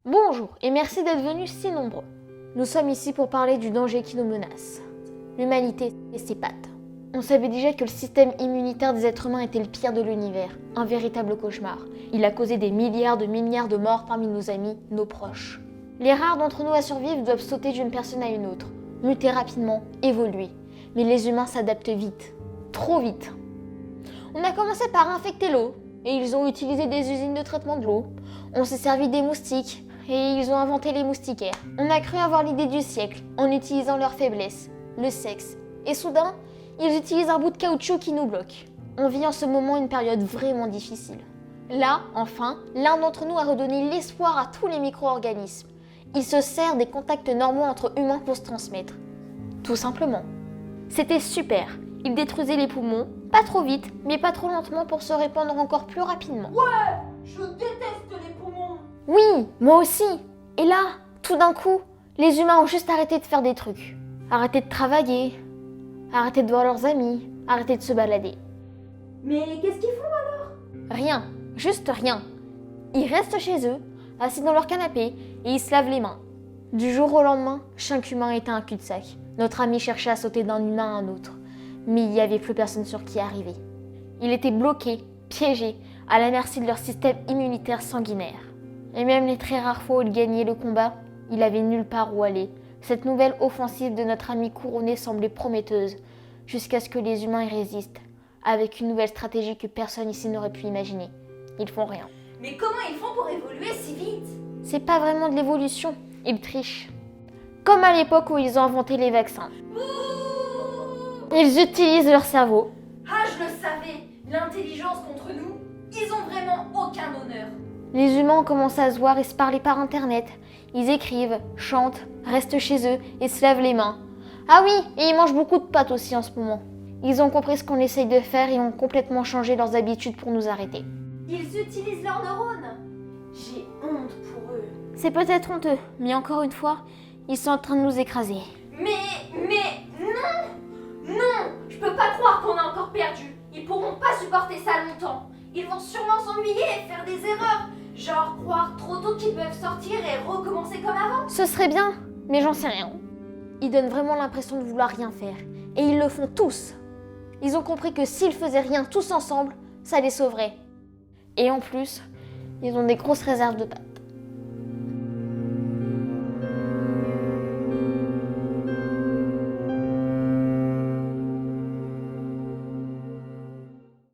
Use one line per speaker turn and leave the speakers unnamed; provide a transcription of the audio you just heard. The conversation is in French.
Bonjour et merci d'être venus si nombreux. Nous sommes ici pour parler du danger qui nous menace. L'humanité et ses pattes. On savait déjà que le système immunitaire des êtres humains était le pire de l'univers, un véritable cauchemar. Il a causé des milliards de morts parmi nos amis, nos proches. Les rares d'entre nous à survivre doivent sauter d'une personne à une autre, muter rapidement, évoluer. Mais les humains s'adaptent vite, trop vite. On a commencé par infecter l'eau, et ils ont utilisé des usines de traitement de l'eau. On s'est servi des moustiques, et ils ont inventé les moustiquaires. On a cru avoir l'idée du siècle, en utilisant leur faiblesse, le sexe. Et soudain, ils utilisent un bout de caoutchouc qui nous bloque. On vit en ce moment une période vraiment difficile. Là, enfin, l'un d'entre nous a redonné l'espoir à tous les micro-organismes. Il se sert des contacts normaux entre humains pour se transmettre. Tout simplement. C'était super. Il détruisait les poumons, pas trop vite, mais pas trop lentement pour se répandre encore plus rapidement.
Ouais, je déteste les poumons.
Oui, moi aussi. Et là, tout d'un coup, les humains ont juste arrêté de faire des trucs. Arrêté de travailler, arrêté de voir leurs amis, arrêté de se balader.
Mais qu'est-ce qu'ils font alors?
Rien, juste rien. Ils restent chez eux, assis dans leur canapé, et ils se lavent les mains. Du jour au lendemain, chaque humain était un cul-de-sac. Notre ami cherchait à sauter d'un humain à un autre, mais il n'y avait plus personne sur qui arriver. Il était bloqué, piégé, à la merci de leur système immunitaire sanguinaire. Et même les très rares fois où il gagnait le combat, il avait nulle part où aller. Cette nouvelle offensive de notre ami couronné semblait prometteuse, jusqu'à ce que les humains y résistent, avec une nouvelle stratégie que personne ici n'aurait pu imaginer. Ils font rien.
Mais comment ils font pour évoluer si vite?
C'est pas vraiment de l'évolution, ils trichent. Comme à l'époque où ils ont inventé les vaccins.
Ouh.
Ils utilisent leur cerveau.
Ah, je le savais. L'intelligence contre nous, ils ont vraiment aucun honneur.
Les humains ont commencé à se voir et se parler par internet. Ils écrivent, chantent, restent chez eux et se lavent les mains. Ah oui, et ils mangent beaucoup de pâtes aussi en ce moment. Ils ont compris ce qu'on essaye de faire et ont complètement changé leurs habitudes pour nous arrêter.
Ils utilisent leurs neurones. J'ai honte pour eux.
C'est peut-être honteux, mais encore une fois, ils sont en train de nous écraser.
Mais non. Non, je peux pas croire qu'on a encore perdu. Ils pourront pas supporter ça longtemps. Ils vont sûrement s'ennuyer et faire des erreurs. Genre croire trop tôt qu'ils peuvent sortir et recommencer comme avant.
Ce serait bien, mais j'en sais rien. Ils donnent vraiment l'impression de vouloir rien faire. Et ils le font tous. Ils ont compris que s'ils faisaient rien tous ensemble, ça les sauverait. Et en plus, ils ont des grosses réserves de pâtes.